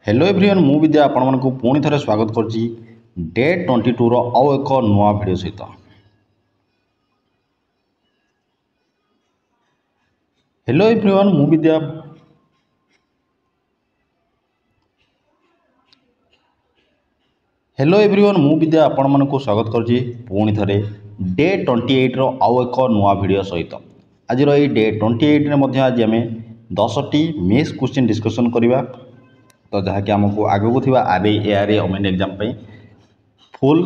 Hello everyone मु विद्या आपण मानक पुणी थे स्वागत करछि डे 22 रो आउ एक नुआ वीडियो सहित। हेलो एवरीवन मु विद्या आपण मानक स्वागत करछि पुणी थे डे 28 रो आउ एक नुआ वीडियो सहित। आज ये डे 28 रे मध्य आज आम 10टी मेथ्स क्वेश्चन डिस्कसन करवा। तो जहाँकि आमको आगू थी आर ए अमेन एग्जाम फुल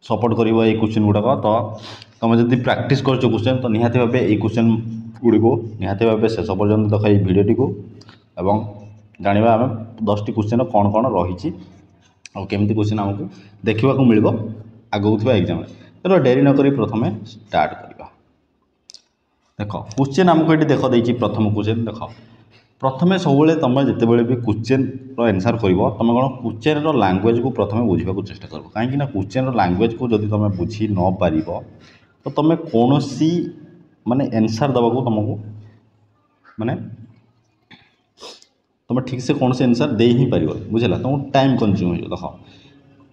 सपोर्ट कर क्वेश्चन गुड़ाक। तो तुम जब प्रैक्टिस कर क्वेश्चन तो निहाती भाव ये क्वेश्चन गुड़ी को निहाती भाव शेष पर्यंत देख ये भिडटी को एवं जाना आम 10टी क्वेश्चन कौन कौन रही और केमती क्वेश्चन आमको देखा मिल आगू थी एग्जाम। तो डेरी नक प्रथम स्टार्ट करवा। देख क्वेश्चन आमको ये देख देती प्रथम क्वेश्चन देख प्रथमे सब तुम जिते भी क्वेश्चन आंसर कर तुम कौन क्वेश्चन लैंग्वेज को प्रथम बुझा चेष्टा कर कहीं क्वेश्चन लैंग्वेज को जब तुम बुझी न पार तो तुम कौन सी माने आंसर देवाक तुमको माने तुम ठीक से कौन से आंसर दे ही पार बुझेगा तुमको टाइम कंज्यूम हो। देख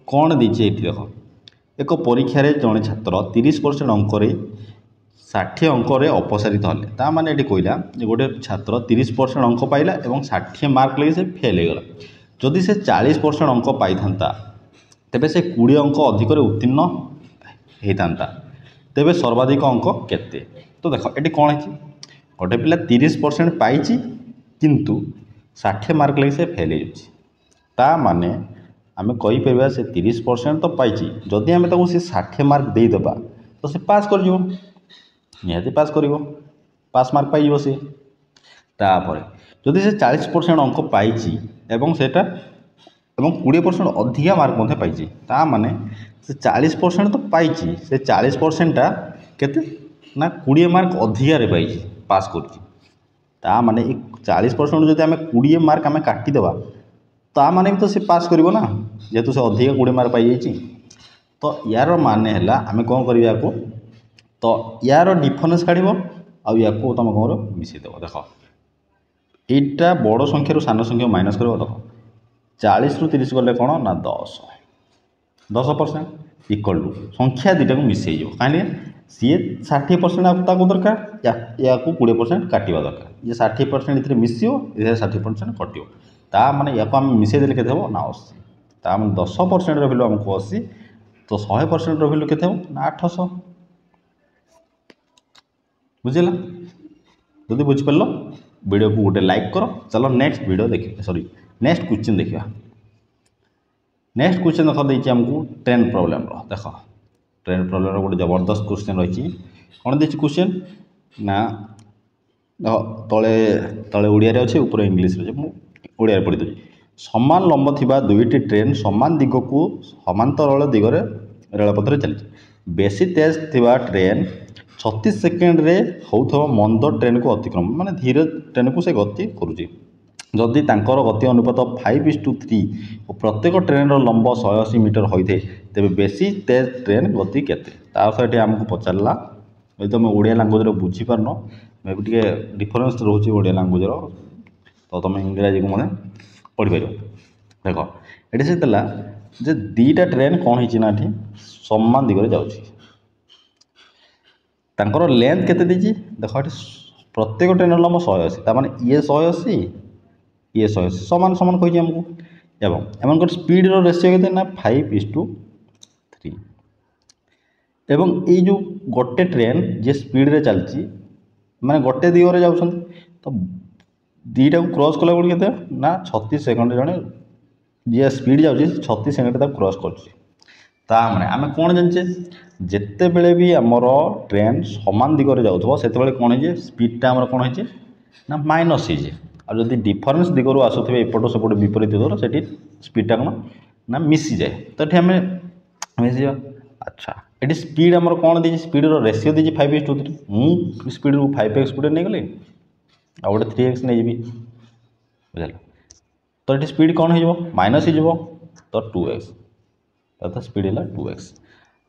कौन देखे ये देख एक परीक्षा जड़े छात्र 30% अंक 60 अंक अपसारित हेले ता माने ये कहला गोटे छात्र 30% अंक पाइला और 60 मार्क लगे से फेल हो गला। जदि से 40% अंक पाई था तेबे से 20 अंक अधिक उत्तीर्ण होता तेबे सर्वाधिक अंक केते। तो देख ये कौन है गोटे पिला 30% पाई किंतु 60 मार्क लगे से फेल हो माने आम कहीपर से 30% तो पाई जदि आम से 60 मार्क देदेबा तो से पास कर निहाती पास कर पास मार्क पाइब सी तापर जदि से 40% अंक पाई सेटा 20% अधिका मार्क पाई माने से 40% तो पाई से 40% केते ना 20 मार्क अधिकार पाई पास कर माने 40% जदि आम 20 मार्क आम काटिदेवा ता माने भी तो से पास कर ना जेहेतु से अधिका 20 मार्क पाई तो यार माने है आम कौन कर तो यार डिफरेन्स काढ़ या तुम कौन मिसेदेव। देख यहाँ बड़ संख्यार सान संख्या माइनस कर देख 40 रु 30 गले कौन ना 10% इक्वल टू संख्या दुटा को मिसई कहीं सी 60% दरकार या 20% काटा दरकार ये 60% ये मिसो ये 60% कटो ता माने या आम मिसेदेले के ना 80 ता 10% भैल्यू आमको 80 तो 100% भैल्यू के ना 800 बुझेगा। जदि बुझिपार वीडियो को गोटे लाइक कर चलो नेक्स्ट वीडियो देखिए सॉरी नेक्स्ट क्वेश्चन देखा। नेक्स्ट क्वेश्चन देख देती आमको ट्रेन प्रॉब्लम देख ट्रेन प्रॉब्लम गोटे जबरदस्त क्वेश्चन रही कौन देखिए क्वेश्चन ना तले तले ओडिया अच्छे ऊपर इंग्लीश ओडिया पढ़ी दूसरी सामान लंब थी दुईटी ट्रेन सामान दिग को समांतर दिगरे रेलपथ चली बेसी तेज थी ट्रेन 36 सेकेंड रे होउथो मंद ट्रेन को अतिक्रम माने धीरे ट्रेन को से गति करुँची जदि तांकर गति अनुपात 5:3 और प्रत्येक ट्रेन लंब 180 मीटर होते तेरे बेसी तेज ट्रेन गति केते ये आमको पचारा यदि तुम ओडिया लांगुएज बुझीपार मे भी टे डिफरेन्स रोचे ओडिया लांगुएज तो तुम इंग्राजी को मैंने पढ़ी पार। देख ये से दीटा ट्रेन कौन होना समान दिगरे जाऊँगी तांकर लेंथ केते दीजिए देख प्रत्येक ट्रेन लंब 180 माने ये 180 ये 180 समान समान कही आमको एवं एम स्पीड रेशियो के ना 5:3 एवं ये जो गोटे ट्रेन जे स्पीड रे चलती माने गोटे दिगरे जाऊँ तो दीटा को क्रॉस कला के ना 36 सेकेंड जड़े जी स्पीड जाऊँगी 36 सेकेंड तक क्रॉस कर आम कौन जाने जिते बड़े भी आमर ट्रेन समान दिगरे जाऊँ से कौन है स्पीडटा आम कौन है ना माइनस हो जब डिफरेन्स दिगरू आसुवे एपट सेपट विपरीत दिगर से स्पीडटा कौन ना मिसी जाए तो ये आम मिसी अच्छा ये स्पीड आम कौन दी स्पीड रेशियो दी 5:3 मु स्पीड को 5x स्पीड नहीं गली आ गोटे 3x नहीं जी बुझल तो ये स्पीड कौन हो माइनस हो तो 2x तो स्पीड है 2x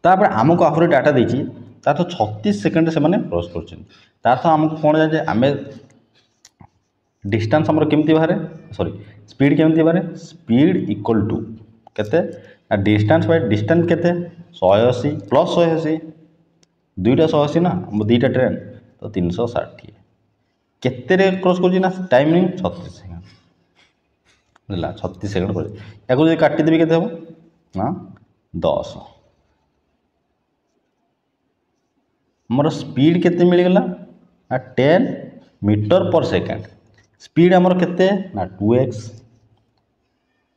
तापर आमको आहरी डाटा देती तार तो 36 सेकेंड से क्रॉस कर आमको कौन जाए आम डिस्टेंस आमर केमती बाहर सॉरी स्पीड केमती बारे स्पीड इक्वल टू केते डिस्टेंस बाय डिस्टेंस केते 180 प्लस 180 दुईटा 180 ना दुईटा ट्रेन तो 360 केते क्रॉस कर टाइमिंग 36 सेकेंड बुझला 36 सेकेंड कर या काटिदेवी के ना 10 आमर स्पीड केते मिलगला ना 10 मीटर पर सेकेंड स्पीड आमर केते ना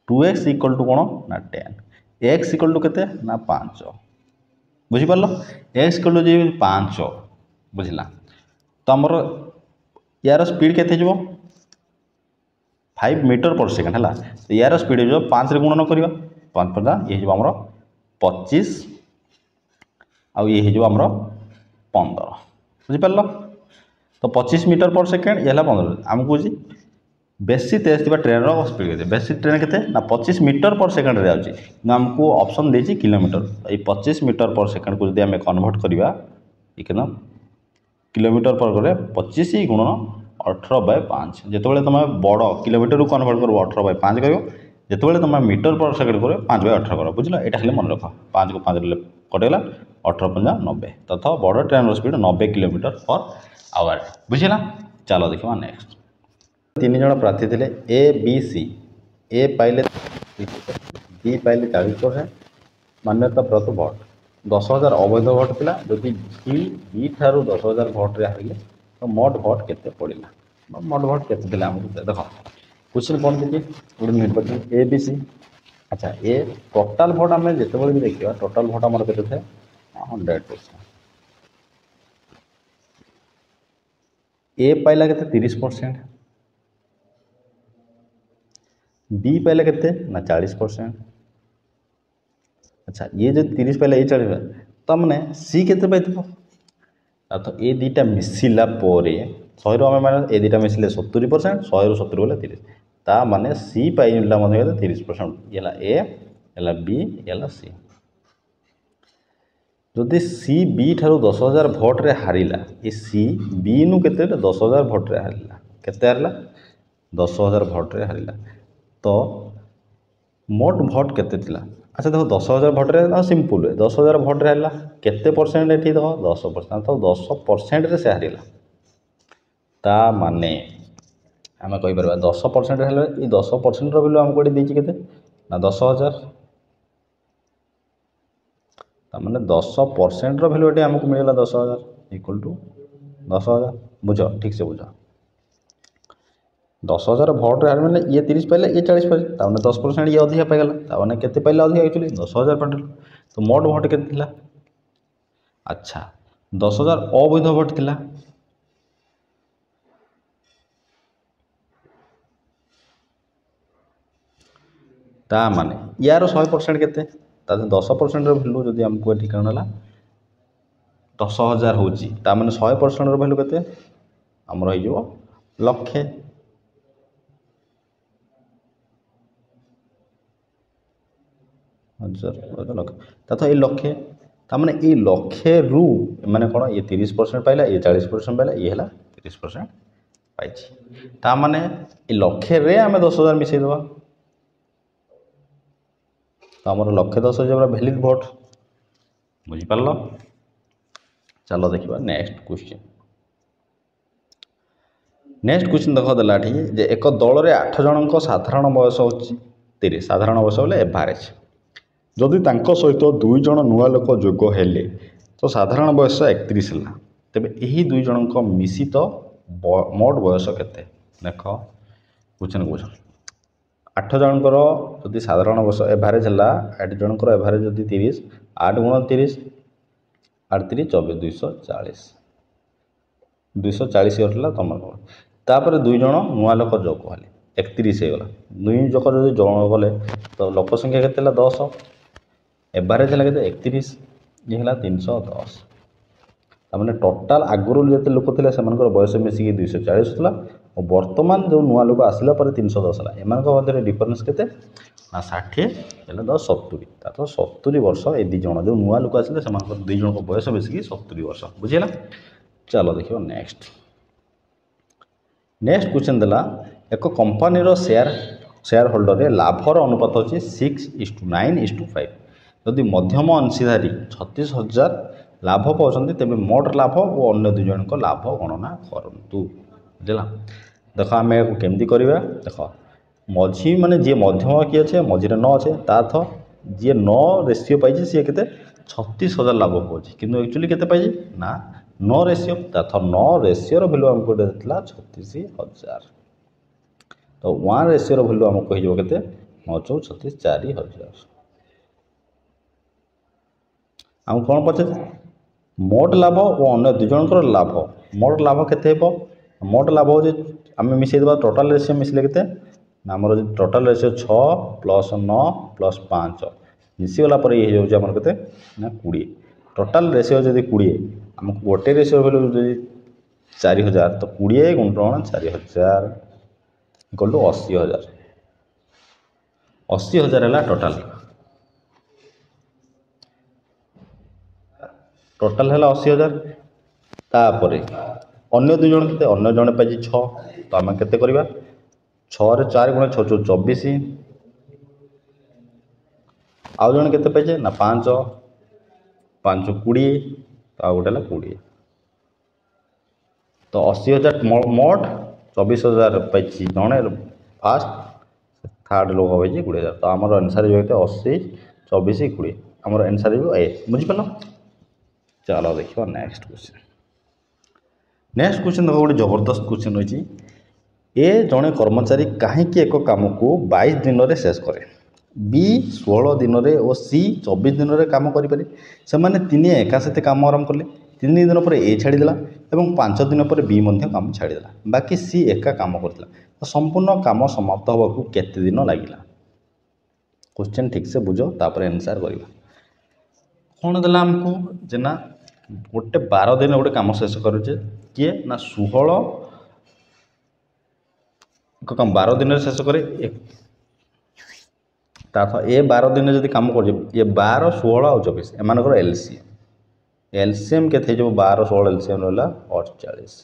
2x इक्वल टू कौन ना 10 x इक्वल टू केते ना 5 बुझिपार x इक्वल टू जी 5 बुझला तो आमर यार स्पीड केते जो 5 मीटर पर सेकेंड है तो यार स्पीड जो 5 रे गुणन करवा 5 पर ये आमर 25 आउ ये आमर 15 बुझिपार तो 25 मीटर पर सेकेंड ये 15 आमको जी बेसी तेज थी ट्रेन स्पीड के बेसी ट्रेन के ना 25 मीटर पर सेकेंड रे आउची आमको ऑप्शन देछि किलोमीटर ये 25 मीटर पर सेकेंड को जब आम कन्वर्ट करवा ये किलोमीटर पर गले 25 गुणन 18/5 जिते तुम बड़ किलोमीटर को कन्वर्ट कर 18/5 कर जिते तुम मीटर पर सेकेंड कर 5/18 कर बुझल यहाँ खाली मन रख 5 को 5 कटेगा 18×5 तथा बड़ train speed 90 kilometre per hour बुझला चलो देखा नेक्स्ट 3 जन प्रार्थी थे ए बी सी ए पाइले बी पाइले 40% मान्यता प्राप्त भोट 10,000 अवैध भोट था जदि बी ठारू 10,000 भोट रे हारिले तो मोट भोट केते पड़िला मोट भोट केते देला हमको देख क्वेश्चन कौन देखिए गोटे निर्वाचन ए बी सी अच्छा ए टोटाल भोट आम जिते भी देखा टोटाल भोट आम के 100% ए पाइला के 30% बी पाइला के ना 40% अच्छा ये जो 30 पाइला ये 40 तो मैंने सी के तो ये दुटा मिसिला 100 आम माने ए दुटा मिसिले 70% 100 रू 70 गले 30 ता माने सी पाइला 30% ये है बी ये सी जदि सी बी ठारू 10,000 भोट रे हारिला ये सी बी नु केते 10,000 भोट रे हारिला केते हारिला 10,000 भोट रे हारिला तो मोट भोट केते थिला अच्छा देखो 10,000 भोट रे सिंपल है 10,000 भोट रे हारिला केते परसेंट एठी देखो 10% तो 10% रे से हारिला ता माने आम कहि परबा 10% हेले ई 10% रो वैल्यू हमको देछि केते ना 10,000 मैंने 10% भैल्यू ये आमको मिलला 10,000 इक्वल टू 10,000 बुझ ठीक से बुझ 10,000 भोट रे मैंने ये 30 पाइले ये 40 पाइले ताने 10% ये अधिका पाइगला ताने केते पाइला अधिका एक्चुअली 10,000 पाइल तो मोट भोट केते थिला अच्छा 10,000 अवैध भोट थिला ता माने यार 100% केते 10% भैल्यू जब आमको ये कौन है 10,000 हूँ मैंने 100% भैल्यू के आमर हो लक्षे हजार लक्ष ये लक्षे ताने ये लक्षे रु मैंने कौन ये 30% पाइला ये 40% पाइला ये है 30% पाई ताने ये लक्षे रे आम 10,000 मिसेदबा तो आमर लक्षे 10,000 भैलिड भोट बुझिपार चलो देखा नेक्स्ट क्वेश्चन देख देला जे एक दल में 8 जन साधारण बयस हो 30 साधारण बयस बोले एभारेज जदि तांको सहित 2 जन नुआ लोक जोग हेले तो साधारण बयस 31 है तेबे यही 2 जन मिश्रित मोट बयस केते देख क्वेश्चन क्वेश्चन 8 जनकर जदि साधारण बयस एभारेज है 8 जनकर एभारेज जदि 30 8 गुण 30 8 3 24 240 होता तुम तापर 2 जन नुआ लोक जोग हेले 31 हो गला 2 जोग जब जन गले तो लोक संख्या के 10 एभारेज है के 31 ये है 310 ताने टोटाल आगुरी जिते लोक थे से बयस मिसिकी 240 होता और बर्तमान जो नुआ लोक आसला 310 है एम डिफरेन्स के 60 है 10 70 तो 70 वर्ष ये 2 जन जो नुआ लोक आसे 2 जन बयस मिसिकी 70 वर्ष बुझेगा चलो देखिए नेक्स्ट क्वेश्चन देला एक कंपनी रो शेयर शेयर होल्डर लाभर अनुपात अच्छे 6:9:5 जदि मध्यम अंशीधारी 36,000 लाभ पाँच तेज मोट लाभ और अन्य दुई जन लाभ गणना करूँ बुझला। देख आम केमती करवा देख मझी माने जी मध्यम किए अच्छे मझे 9 अच्छे ता अर्थ जी 9 रेसीओ पाई सी के 36,000 लाभ पाँच कि एक्चुअली के ना 9 रेसीओ अर्थ 9 रेसीओ भैल्यू आमको देता 36,000 तो 1 रेसीओ भैल्यू आमको हो के 9 36 4,000 आम कौन पचार मोट लाभ और अन्य दुई जनकर लाभ मोट लाभ के मोट लाभ हो आम मिसेदेवा टोटाल रेसीओ मिसले के आमर टोटाल रेसीओ 6 + 9 + 5 मिसीगला ये होमर के 20 टोटाल रेसीओ जब 20 आमको गोटे रेसीओ भैल्यू जो 4,000 तो 20 × 4,000 इक्वल टू 80,000 80,000 है टोटाल टोटाल है 80,000 तापर अन्य दुई जन के अन्य जन पाई 6 तो आम के 6 रे 4 × 6 = 24 आउ जन के पाइजे ना 5 5 20 तो आउ गोटे 20 तो 80,000 मोट 24,000 पाई जड़े फास्ट थर्ड लोक पाई 20,000 तो आमर आंसर जो 80 24 20 आमर आंसर ए बुझिपार। चलो देखिए नेक्स्ट क्वेश्चन देखो गोटे जबरदस्त क्वेश्चन रही ए जड़े कर्मचारी कहीं एक काम को 22 दिन में शेष करे बी 16 दिन में और सी 24 दिन में कम करें से तीन एका साथ कम आरंभ कले 3 दिन पर ए छाड़देला और 5 दिन पर बी कम छाड़देला बाकी सी एका कम करता तो संपूर्ण कम समाप्त होगा केते दिन लगिला क्वेश्चन ठीक से बुझ तापर आंसर करवा कौन देला आमको जे ना गोटे 12 दिन गोटे कम शेष करुचे किए ना 16 कम 12 दिन शेष करे ए 12 दिन जब कम कर 12 16 और 24 एम एलसीएम के 12 16 एलसीएम रहा 48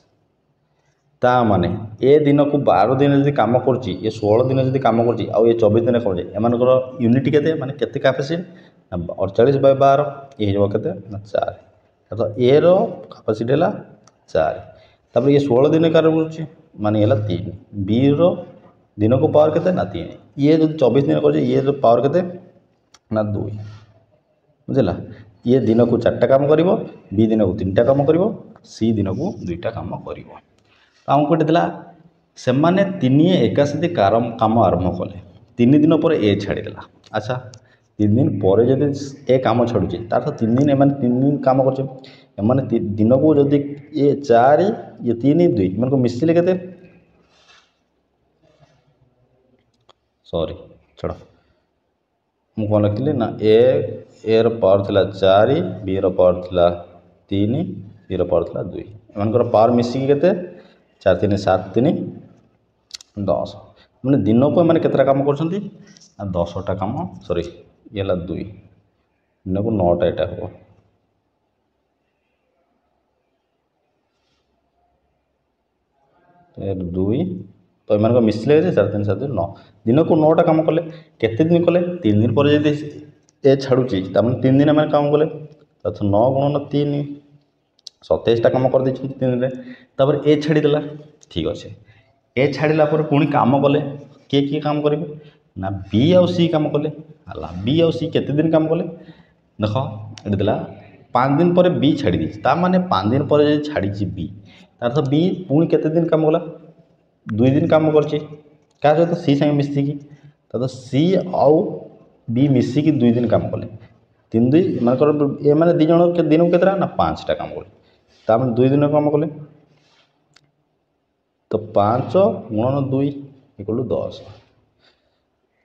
ता माने ए दिन को 12 दिन जब कम कर 16 दिन जब कम कर 24 दिन कम एम यूनिट के माने केते कैपेसिटी 48/12 ये हो के 4 तो ए रो कैपेसिटी है 4 तब ये 16 दिन कार्य कर माने 3 बी रो दिन को पावर के ना 3 ये जो 24 दिन कर ये पावर के ना 2 बुझला ये दिन को 4टा काम कर बी दिन को 3टा काम कर सी दिन को 2टा काम कर आमको गोटे से मैंने 3 एका साथ काम आरंभ कले 3 दिन पर ए छाड़देला अच्छा 3 दिन पर जब ए कम छाड़ुचे तार 3 दिन एम 3 दिन कम कर दिन को जदि ये 4 ये 3 2 इन को मिसिले के सॉरी छड़ मुझे कौन लिखी ना ए पावर थी 4 बी पावर थी 3 बी पावर थी 2 एम पावर मिसिकी के 4 3 7 3 10 मैंने दिन को मैंने केतटा काम कर 10टा काम सॉरी ये 2 दिन को 9टा यहाँ हम 2 तो एम मिसले 4 3 7 9 दिन को 9टा काम कले केते दिन कले 3 दिन पर जब ए छाड़ुची 3 दिन एम काम कले 9 × 3 27टा काम कर 3 दिन तापर ए छाड़देला ठीक अच्छे ए छाड़ा पुणी काम कले किए काम करेंगे ना बी आउ सी काम कले बी आउ सी केते दिन काम कले देख ये देला 5 दिन पर बी छाड़ी दी माने 5 दिन पर छाड़ी बी तार बी पुणी केते दिन काम कला 2 दिन काम कर सहित सी संगे मिसिकी तो सी आउ बी मिसिकी 2 दिन काम कले 3 2 ये मैंने दी जन दिन को केतटा ना 5टा काम कले 2 दिन काम कले तो 5 × 2 = 10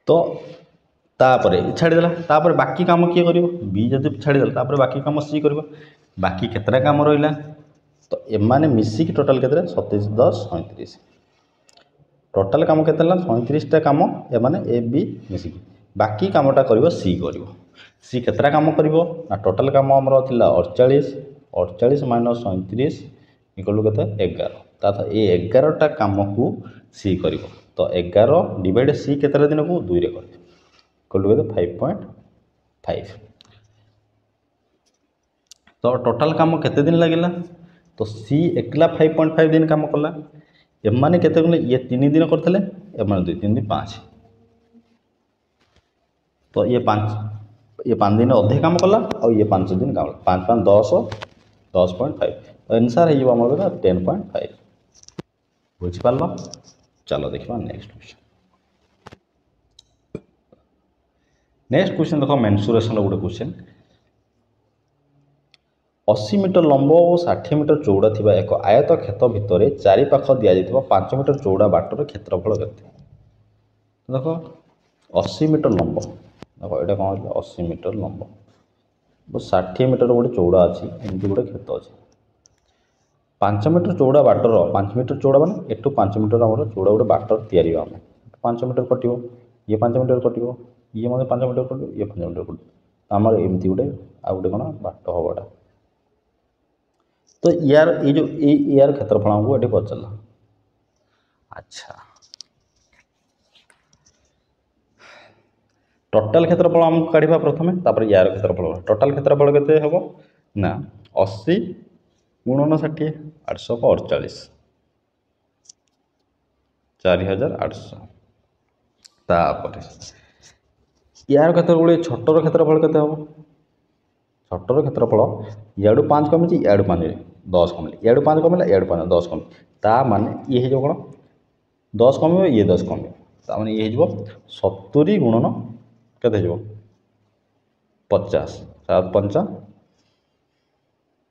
तो तापर छाड़देला तापर बाकी काम किए कर बी जब छाड़देला बाकी काम सी कर बाकी केतटा काम रहा तो एमाने मिसिकी टोटाल के 27 10 37 टोटाल काम के 37टा काम एमाने ए बी मिसिकी बाकी कामटा कर सी कर सी केतटा काम कर टोटाल काम आमर थी 48 48 - 37 = 11 ये 11टा काम को सी कर तो 11 डिवाइड सी केतटा दिन को 2 रे करे इक्वल टू 5.5। तो टोटाल काम केते दिन लगिला तो सी एकला 5.5 दिन काम कला एमाने केते गले ये 3 दिन करथले एमाने 2 3 दिन 5 तो ये 5 दिन अधे काम कला और ये 5 दिन काम 5 5 10 10.5 तो आंसर है हमर 10.5 बुझि पालो। चलो देखिबा नेक्स्ट क्वेश्चन। नेक्स्ट क्वेश्चन देखो मेंसुरेशन गोटे क्वेश्चन 80 मीटर लंब और 60 मीटर चौड़ा थिबा एक आयत क्षेत्र भितर चारि पाख दिया जाइथिबा 5 मीटर चौड़ा बाटर क्षेत्रफल केते देखो 80 मीटर लंब देखो एटा कोन 80 मीटर लंब और 60 मीटर गोटे चौड़ा अछि एमती गोटे क्षेत्र अछि 5 मीटर चौड़ा बाटर 5 मीटर चौड़ा माने एटू 5 मीटर हमर चौड़ा गोटे बाटर तयारी हम 5 मीटर कटिवो ये 5 मीटर कटिवो ये मतलब 5 मीटर कटिवो ये 5 मीटर कटिवो हमर एमती गोटे आ गोटे कोन बाट होबडा तो यार ये जो यार क्षेत्रफल हमको ये पचला। अच्छा टोटाल क्षेत्रफल हमको काढ़ा प्रथम तापर यार क्षेत्रफल टोटाल क्षेत्रफल केते हबो ना 80 गुणन 60 848 4800 तापर यार क्षेत्रफल छोटर क्षेत्रफल केते हबो छोटर क्षेत्रफल याडू 5 कमी याडू 5 10 कम याडू 5 कमिला याडू 5 10 कम ता माने ये हो कौन 10 कम ये 10 कम ता माने ये हो 70 गुणन केते हो 50 7 5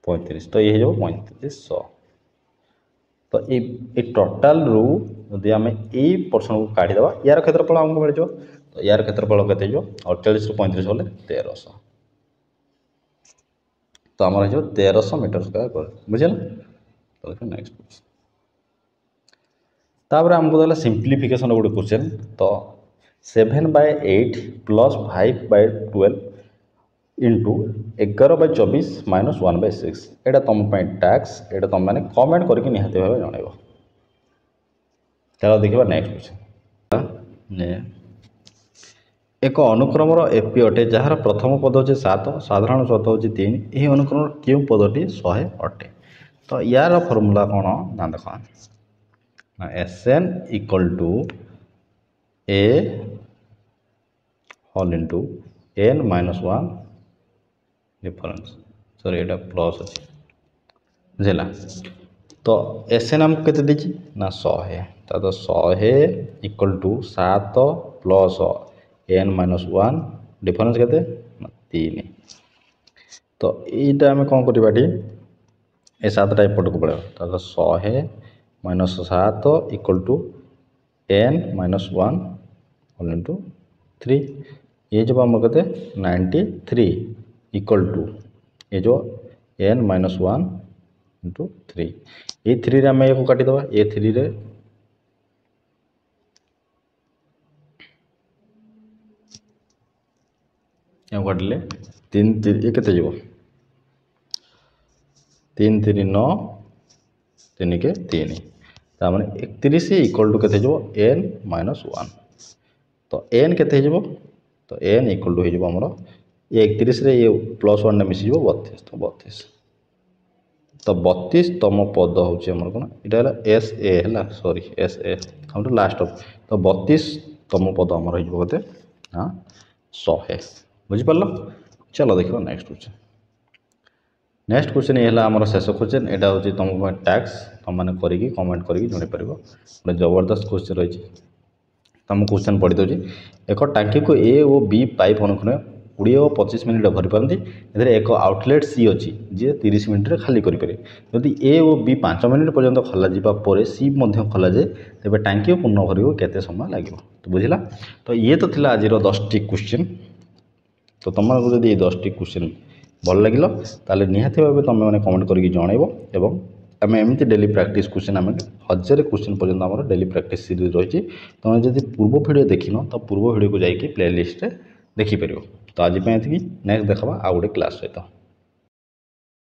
35 तो ये हो 3500 तो ये टोटाल रू यदि आम ए पर्सन को काढ़ीदेवा यार क्षेत्रफल आमको मिल तो यार क्षेत्रफल केते 48 ରୁ 35 होले 1300 तो आम 1300 मीटर स्क्वायर बुझे तो देखो नेक्स्ट क्वेश्चन तापर आमको देला सिंप्लीफिकेशन गोटे क्वेश्चन तो 7/8 + 5/12 इंटू 11/24 - 1/6 एटा तुम टैक्स एटा तुम मैंने कमेंट करके निहाती भाव जनइब। चलो देखिए नेक्स्ट क्वेश्चन एक अनुक्रमर एपी अटे जार प्रथम पद होचे 7 साधारण शब्द होचे 3 यही अनुक्रम क्यों पदटी 100 अटे तो यार फॉर्मूला कौन ना देख Sn = a whole into n - 1 difference sorry एटा प्लस अच्छे बुझेगा तो Sn आमको केते देछि ना 100 तो 100 = 7 + n - 1 डिफरेंस केते 3 तो यहीटा आम कौन करवाटी ए 7टा एपट को पड़े तो 100 - 7 = n - 1 होल इंटू 3 ये जो आम कहते 93 = ये जो n - 1 इंटू 3 ये 3 रे आम ये काटिदेवा ये 3 रे काटिले 3 3 ये केते जीवो 3 3 9 3 के 3 ता माने 31 = केते जीवो n - 1 तो n केते जीवो तो n = हो जीवो हमरो ये 31 रे ये +1 ने मिसी जीवो 32 तो 32 तो 32 तम पद होची हमर कोन इटा हला एस ए हला सॉरी एस ए हम लास्ट ऑफ तो 32 तम पद हमर हो जीवो केते हां 100 बुझी पारलो। चलो देखो नेक्स्ट क्वेश्चन ये आम शेष क्वेश्चन यहाँ हूँ तुम टैक्स तुम मैंने करी कमेंट करके जन पार गोटे जबरदस्त क्वेश्चन रही तुम क्वेश्चन पढ़ी दूसरी एक टांकी को ए और बी पाइप अनुक्रमे 20 और 25 मिनिट भरी पारती एक आउटलेट सी अच्छी जी 30 मिनिट खाली करें जदि ए और बी 5 मिनिट पर्यंत खोल जापर सी खोल जाए तेज टांकी पूर्ण भर केते समय लगे तो बुझला तो ये तो थिला आज 10टी क्वेश्चन तो तुमको जब ये 10टी क्वेश्चन भल लगे ताले निहाती भाव तुम मैंने कमेंट करके जनइब एवं आम एमती डेली प्रैक्टिस क्वेश्चन आम 1000 क्वेश्चन पर्यंत आम डेली प्रैक्टिस सीरीज रही तुम जब पूर्व वीडियो देखिन तो पूर्व वीडियो को जाकि प्ले लिस्ट देखिपर तो आज नेक्स्ट देखा आ गोटे क्लास सहित।